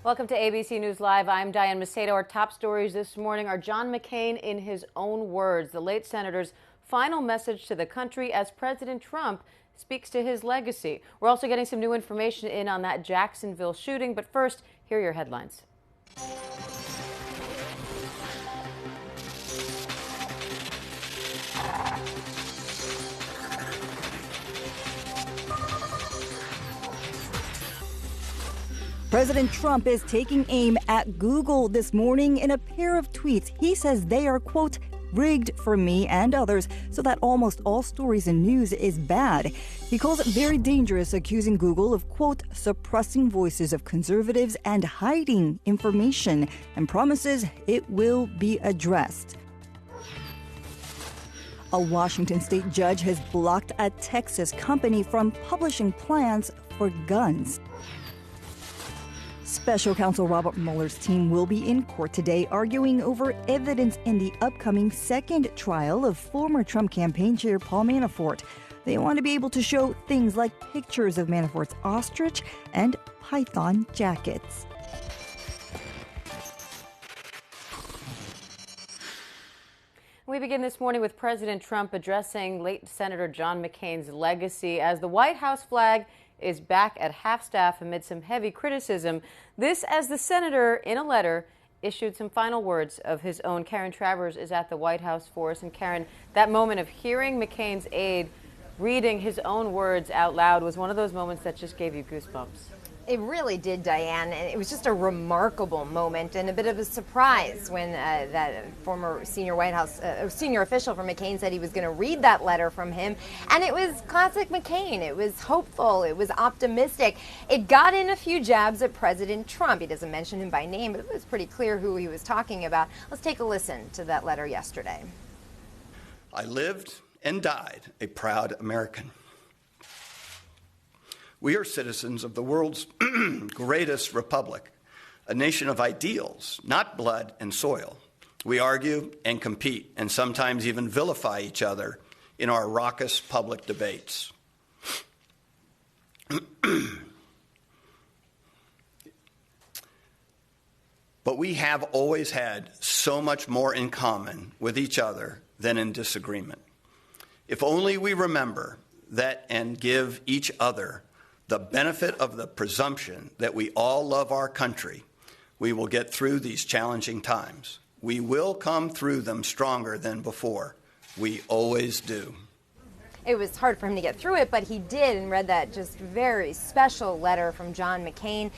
Welcome to ABC News Live. I'm Diane Macedo. Our top stories this morning are John McCain in his own words, the late senator's final message to the country as President Trump speaks to his legacy. We're also getting some new information in on that Jacksonville shooting. But first, here are your headlines. President Trump is taking aim at Google this morning in a pair of tweets. He says they are, quote, rigged for me and others so that almost all stories and news is bad. He calls it very dangerous, accusing Google of, quote, suppressing voices of conservatives and hiding information, and promises it will be addressed. A Washington state judge has blocked a Texas company from publishing plans for guns. Special counsel Robert Mueller's team will be in court today arguing over evidence in the upcoming second trial of former Trump campaign chair Paul Manafort. They want to be able to show things like pictures of Manafort's ostrich and python jackets. We begin this morning with President Trump addressing late Senator John McCain's legacy as the White House flag is back at half-staff amid some heavy criticism. This as the senator, in a letter, issued some final words of his own. Karen Travers is at the White House for us. And Karen, that moment of hearing McCain's aide reading his own words out loud was one of those moments that just gave you goosebumps. It really did, Diane. And it was just a remarkable moment and a bit of a surprise when that former senior White House senior official from McCain said he was going to read that letter from him. And it was classic McCain. It was hopeful. It was optimistic. It got in a few jabs at President Trump. He doesn't mention him by name, but it was pretty clear who he was talking about. Let's take a listen to that letter yesterday. I lived and died a proud American. We are citizens of the world's greatest republic, a nation of ideals, not blood and soil. We argue and compete and sometimes even vilify each other in our raucous public debates. But we have always had so much more in common with each other than in disagreement. If only we remember that and give each other the benefit of the presumption that we all love our country, we will get through these challenging times. We will come through them stronger than before. We always do. It was hard for him to get through it, but he did and read that just very special letter from John McCain.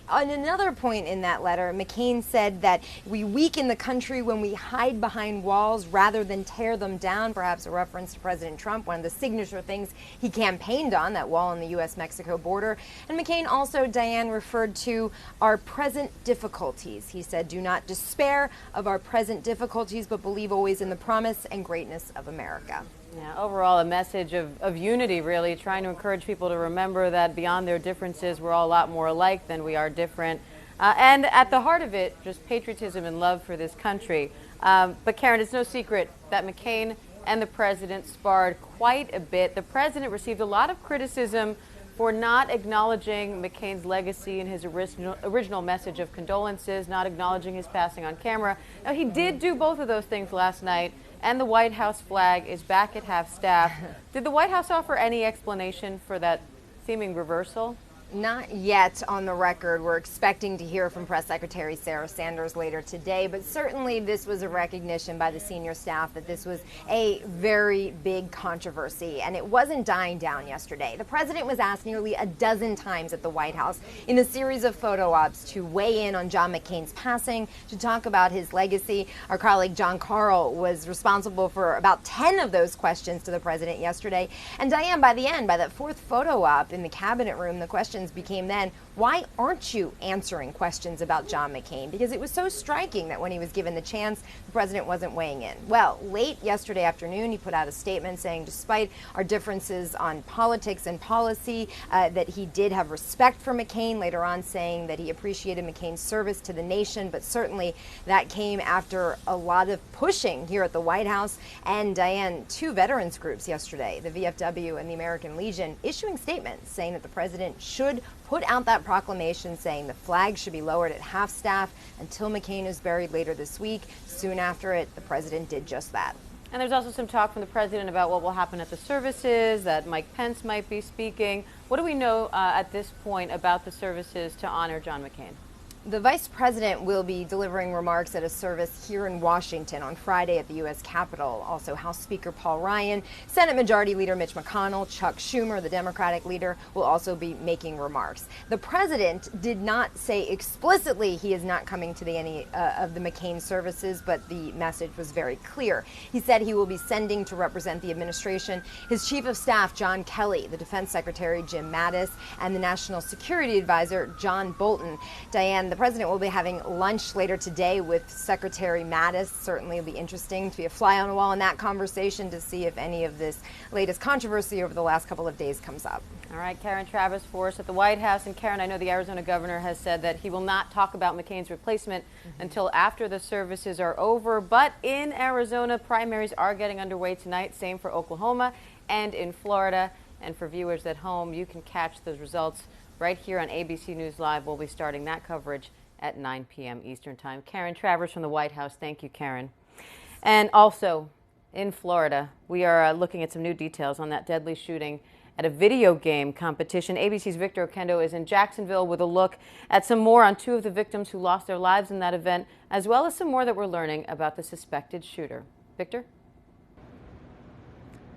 On another point in that letter, McCain said that we weaken the country when we hide behind walls rather than tear them down, perhaps a reference to President Trump, one of the signature things he campaigned on, that wall on the U.S.-Mexico border. And McCain also, Diane, referred to our present difficulties. He said, do not despair of our present difficulties, but believe always in the promise and greatness of America. Yeah, overall, a message of unity, really, trying to encourage people to remember that beyond their differences, we're all a lot more alike than we are different. And at the heart of it, just patriotism and love for this country. But Karen, it's no secret that McCain and the president sparred quite a bit. The president received a lot of criticism for not acknowledging McCain's legacy in his original message of condolences, not acknowledging his passing on camera. Now, he did do both of those things last night, and the White House flag is back at half-staff. Did the White House offer any explanation for that seeming reversal? Not yet on the record. We're expecting to hear from Press Secretary Sarah Sanders later today, but certainly this was a recognition by the senior staff that this was a very big controversy, and it wasn't dying down yesterday. The president was asked nearly a dozen times at the White House in a series of photo ops to weigh in on John McCain's passing, to talk about his legacy. Our colleague John Carl was responsible for about 10 of those questions to the president yesterday. And Diane, by the end, by that fourth photo op in the cabinet room, the questions became then, why aren't you answering questions about John McCain? Because it was so striking that when he was given the chance, the president wasn't weighing in. Well, late yesterday afternoon, he put out a statement saying despite our differences on politics and policy, that he did have respect for McCain, later on saying that he appreciated McCain's service to the nation, but certainly that came after a lot of pushing here at the White House. And Diane, two veterans groups yesterday, the VFW and the American Legion, issuing statements saying that the president should should put out that proclamation saying the flag should be lowered at half-staff until McCain is buried later this week. Soon after it, the president did just that. And there's also some talk from the president about what will happen at the services, that Mike Pence might be speaking. What do we know at this point about the services to honor John McCain? The vice president will be delivering remarks at a service here in Washington on Friday at the U.S. Capitol. Also, House Speaker Paul Ryan, Senate Majority Leader Mitch McConnell, Chuck Schumer, the Democratic leader, will also be making remarks. The president did not say explicitly he is not coming to any of the McCain services, but the message was very clear. He said he will be sending to represent the administration his Chief of Staff, John Kelly, the Defense Secretary, Jim Mattis, and the National Security Advisor, John Bolton. Diane, the president will be having lunch later today with Secretary Mattis. Certainly it'll be interesting to be a fly on the wall in that conversation to see if any of this latest controversy over the last couple of days comes up. All right, Karen Travis for us at the White House. And Karen, I know the Arizona governor has said that he will not talk about McCain's replacement until after the services are over. But in Arizona, primaries are getting underway tonight. Same for Oklahoma and in Florida. And for viewers at home, you can catch those results right here on ABC News Live. We'll be starting that coverage at 9 p.m. Eastern Time. Karen Travers from the White House. Thank you, Karen. And also in Florida, we are looking at some new details on that deadly shooting at a video game competition. ABC's Victor Oquendo is in Jacksonville with a look at some more on two of the victims who lost their lives in that event, as well as some more that we're learning about the suspected shooter. Victor?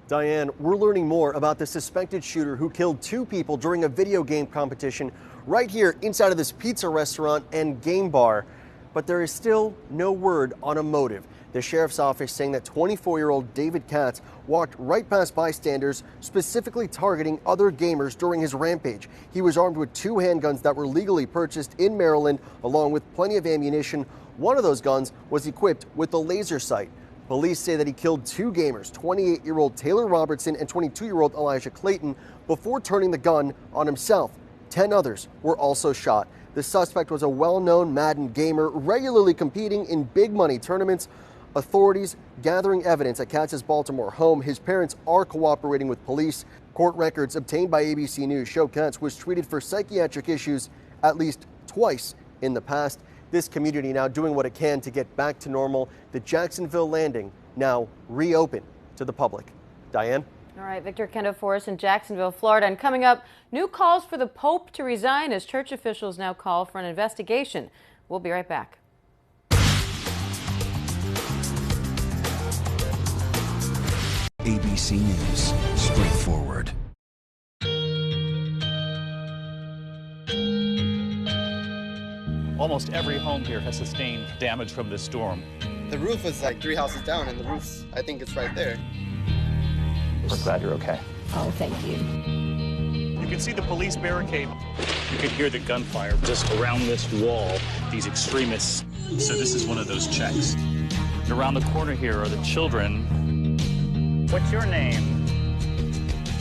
Diane, we're learning more about the suspected shooter who killed two people during a video game competition right here inside of this pizza restaurant and game bar. But there is still no word on a motive. The sheriff's office saying that 24-year-old David Katz walked right past bystanders, specifically targeting other gamers during his rampage. He was armed with two handguns that were legally purchased in Maryland, along with plenty of ammunition. One of those guns was equipped with a laser sight. Police say that he killed two gamers, 28-year-old Taylor Robertson and 22-year-old Elijah Clayton, before turning the gun on himself. 10 others were also shot. The suspect was a well-known Madden gamer, regularly competing in big money tournaments. Authorities gathering evidence at Katz's Baltimore home. His parents are cooperating with police. Court records obtained by ABC News show Katz was treated for psychiatric issues at least twice in the past. This community now doing what it can to get back to normal. The Jacksonville landing now reopened to the public. Diane? All right, Victor Oquendo for us in Jacksonville, Florida. And coming up, new calls for the Pope to resign as church officials now call for an investigation. We'll be right back. ABC News, straightforward. Almost every home here has sustained damage from this storm. The roof is like 3 houses down, and the roof's, I think it's right there. We're glad you're okay. Oh, thank you. You can see the police barricade. You can hear the gunfire just around this wall, these extremists. So this is one of those checks. And around the corner here are the children. What's your name?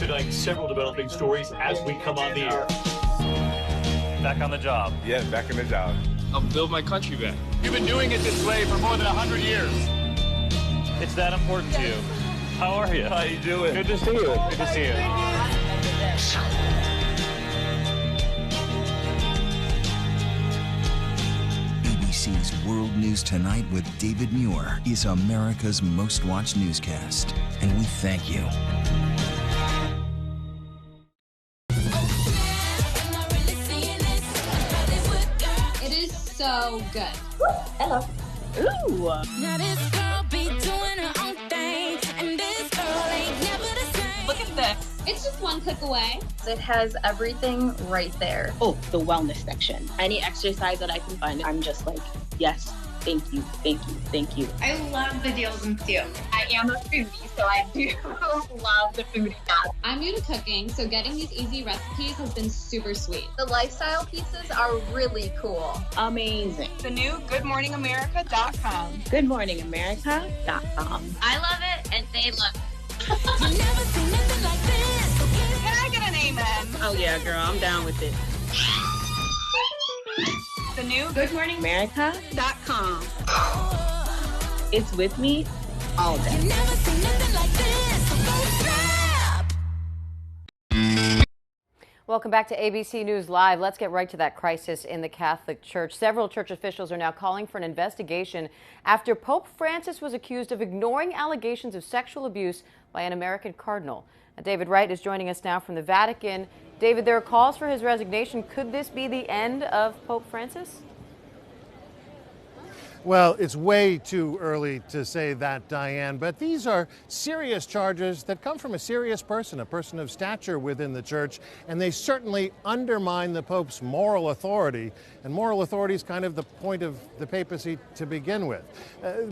Tonight, several developing stories as we come on the air. Back on the job. Yeah, back in the job. I'll build my country back. You've been doing it this way for more than 100 years. It's that important to you. How are you? How you doing? Good to see you. Good to see you. ABC's World News Tonight with David Muir is America's most watched newscast, and we thank you. So good. Hello. Ooh. Now this girl be doing her own thing, and this girl ain't never the same. Look at this. It's just one click away. It has everything right there. Oh, the wellness section. Any exercise that I can find, I'm just like, yes, thank you, thank you, thank you. I love the deals and steals. I am a foodie, so I do love the foodie stuff. I'm new to cooking, so getting these easy recipes has been super sweet. The lifestyle pieces are really cool. Amazing. The new GoodMorningAmerica.com. GoodMorningAmerica.com. I love it, and they love it. You never seen nothing like this. Can I get an amen? Oh yeah, girl, I'm down with it. The new GoodMorningAmerica.com. It's with me all day. You never seen nothing like this. So go snap. Welcome back to ABC News Live. Let's get right to that crisis in the Catholic Church. Several church officials are now calling for an investigation after Pope Francis was accused of ignoring allegations of sexual abuse by an American cardinal. David Wright is joining us now from the Vatican. David, there are calls for his resignation. Could this be the end of Pope Francis? Well, it's way too early to say that, Diane, but these are serious charges that come from a serious person, a person of stature within the church, and they certainly undermine the Pope's moral authority. And moral authority is kind of the point of the papacy to begin with.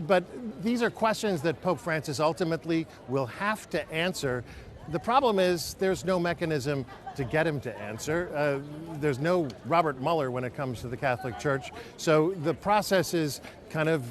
But these are questions that Pope Francis ultimately will have to answer. The problem is there's no mechanism to get him to answer. There's no Robert Mueller when it comes to the Catholic Church. So the process is kind of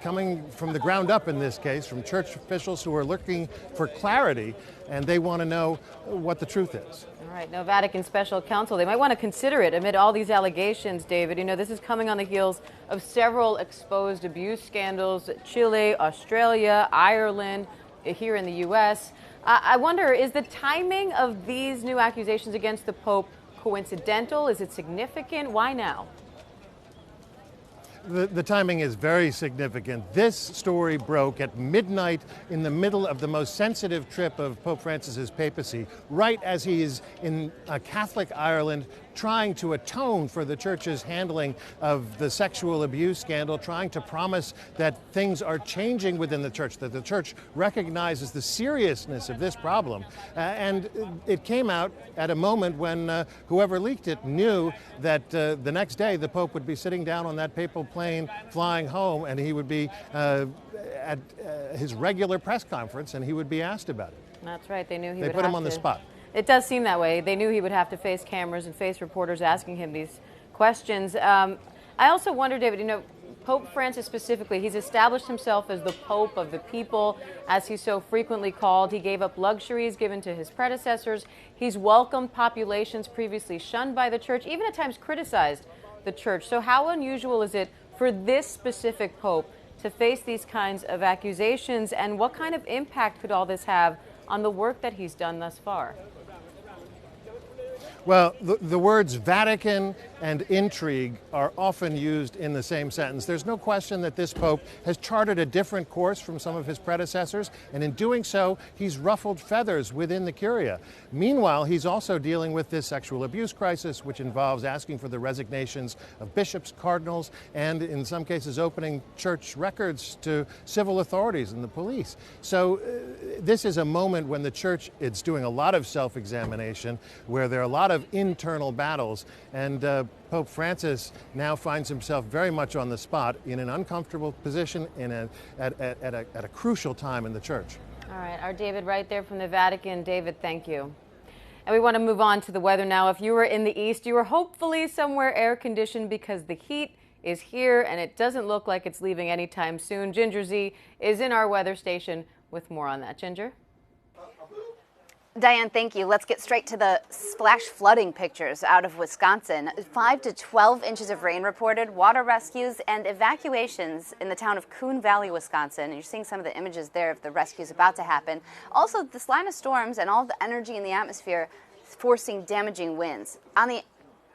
coming from the ground up in this case, from church officials who are looking for clarity, and they want to know what the truth is. All right, no Vatican special counsel. They might want to consider it amid all these allegations, David. You know, this is coming on the heels of several exposed abuse scandals, Chile, Australia, Ireland, here in the U.S. I wonder, is the timing of these new accusations against the Pope coincidental? Is it significant? Why now? The timing is very significant. This story broke at midnight in the middle of the most sensitive trip of Pope Francis's papacy, right as he is in Catholic Ireland trying to atone for the church's handling of the sexual abuse scandal, trying to promise that things are changing within the church, that the church recognizes the seriousness of this problem. And it came out at a moment when whoever leaked it knew that the next day the Pope would be sitting down on that papal plane flying home, and he would be at his regular press conference, and he would be asked about it. That's right. They knew he would They put him on the spot. It does seem that way. They knew he would have to face cameras and face reporters asking him these questions. I also wonder, David, you know, Pope Francis specifically, he's established himself as the Pope of the people, as he's so frequently called. He gave up luxuries given to his predecessors. He's welcomed populations previously shunned by the church, even at times criticized the church. So how unusual is it for this specific Pope to face these kinds of accusations, and what kind of impact could all this have on the work that he's done thus far? Well, the words Vatican and intrigue are often used in the same sentence. There's no question that this Pope has charted a different course from some of his predecessors, and in doing so, he's ruffled feathers within the Curia. Meanwhile, he's also dealing with this sexual abuse crisis, which involves asking for the resignations of bishops, cardinals, and in some cases opening church records to civil authorities and the police. So this is a moment when the church is doing a lot of self-examination, where there are a lot of internal battles, and Pope Francis now finds himself very much on the spot in an uncomfortable position at a crucial time in the church. All right, our David right there from the Vatican. David, thank you. And we want to move on to the weather now. If you were in the east, you were hopefully somewhere air conditioned, because the heat is here and it doesn't look like it's leaving anytime soon. Ginger Z is in our weather station with more on that. Ginger? Diane, thank you. Let's get straight to the splash flooding pictures out of Wisconsin. 5 to 12 inches of rain reported, water rescues and evacuations in the town of Coon Valley, Wisconsin. And you're seeing some of the images there of the rescues about to happen. Also, this line of storms and all the energy in the atmosphere forcing damaging winds. On the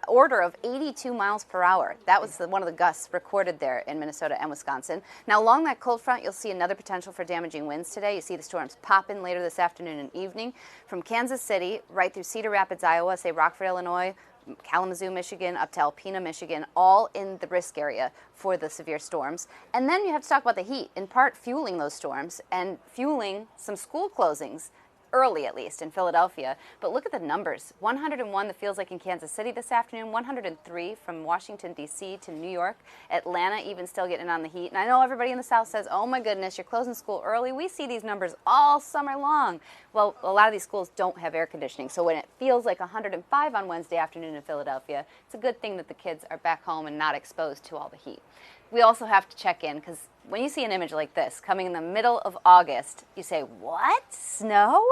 order of 82 miles per hour. That was one of the gusts recorded there in Minnesota and Wisconsin. Now, along that cold front, you'll see another potential for damaging winds today. You see the storms pop in later this afternoon and evening from Kansas City right through Cedar Rapids, Iowa, say Rockford, Illinois, Kalamazoo, Michigan, up to Alpena, Michigan, all in the risk area for the severe storms. And then you have to talk about the heat, in part fueling those storms and fueling some school closings. Early, at least, in Philadelphia. But look at the numbers. 101 that feels like in Kansas City this afternoon, 103 from Washington, D.C. to New York. Atlanta even still getting on the heat. And I know everybody in the South says, oh my goodness, you're closing school early. We see these numbers all summer long. Well, a lot of these schools don't have air conditioning. So when it feels like 105 on Wednesday afternoon in Philadelphia, it's a good thing that the kids are back home and not exposed to all the heat. We also have to check in, because when you see an image like this coming in the middle of August, you say, what? Snow?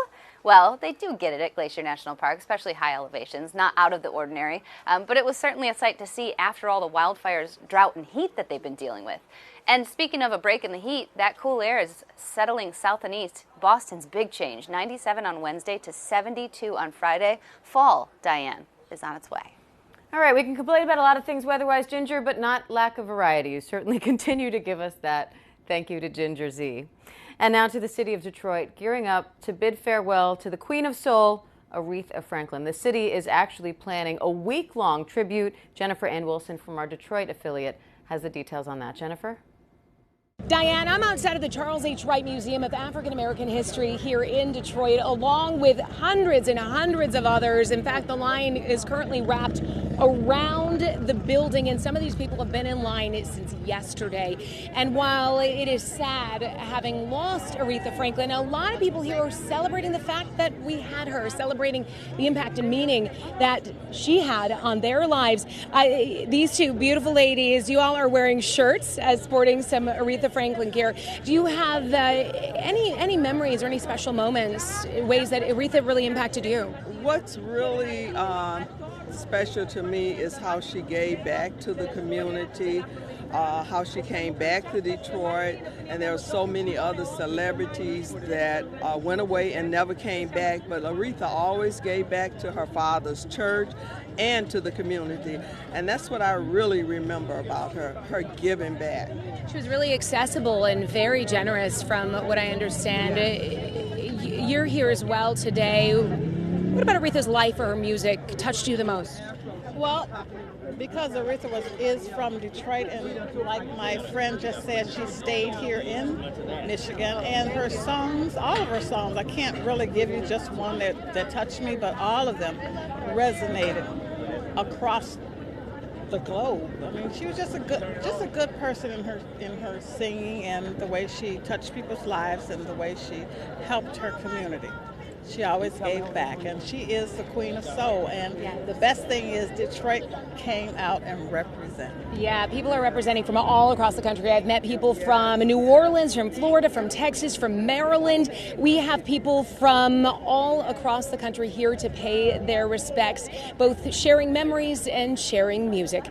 Well, they do get it at Glacier National Park, especially high elevations, not out of the ordinary. But it was certainly a sight to see after all the wildfires, drought, and heat that they've been dealing with. And speaking of a break in the heat, that cool air is settling south and east. Boston's big change, 97 on Wednesday to 72 on Friday. Fall, Diane. is on its way. All right, we can complain about a lot of things weather-wise, Ginger, but not lack of variety. You certainly continue to give us that. Thank you to Ginger Z. And now to the city of Detroit, gearing up to bid farewell to the Queen of Soul, Aretha Franklin. The city is actually planning a week-long tribute. Jennifer Ann Wilson from our Detroit affiliate has the details on that. Jennifer? Diane, I'm outside of the Charles H. Wright Museum of African American History here in Detroit, along with hundreds and hundreds of others. In fact, the line is currently wrapped around the building, and some of these people have been in line since yesterday. And while it is sad having lost Aretha Franklin, a lot of people here are celebrating the fact that we had her, celebrating the impact and meaning that she had on their lives. These two beautiful ladies, you all are wearing shirts sporting some Aretha Franklin gear. Do you have any memories or any special moments, ways that Aretha really impacted you? What's really special to me is how she gave back to the community, how she came back to Detroit, and there are so many other celebrities that went away and never came back, but Aretha always gave back to her father's church and to the community, and that's what I really remember about her giving back. She was really accessible and very generous from what I understand. You're here as well today. What about Aretha's life or her music touched you the most? Well, because Aretha is from Detroit, and like my friend just said, she stayed here in Michigan, and her songs, all of her songs, I can't really give you just one that touched me, but all of them resonated across the globe. I mean, she was just a good person in her singing and the way she touched people's lives and the way she helped her community. She always gave back, and she is the Queen of Soul, and the best thing is Detroit came out and represented. Yeah, people are representing from all across the country. I've met people from New Orleans, from Florida, from Texas, from Maryland. We have people from all across the country here to pay their respects, both sharing memories and sharing music.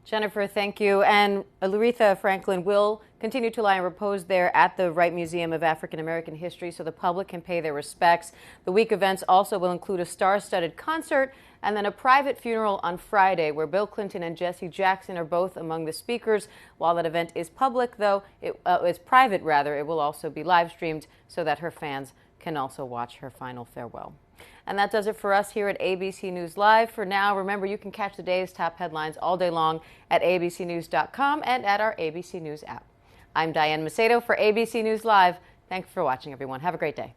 Jennifer, thank you. And Aretha Franklin will continue to lie in repose there at the Wright Museum of African American History so the public can pay their respects. The week events also will include a star-studded concert and then a private funeral on Friday where Bill Clinton and Jesse Jackson are both among the speakers. While that event is public, though, it's private rather, it will also be live streamed so that her fans can also watch her final farewell. And that does it for us here at ABC News Live. For now, remember, you can catch the day's top headlines all day long at abcnews.com and at our ABC News app. I'm Diane Macedo for ABC News Live. Thanks for watching, everyone. Have a great day.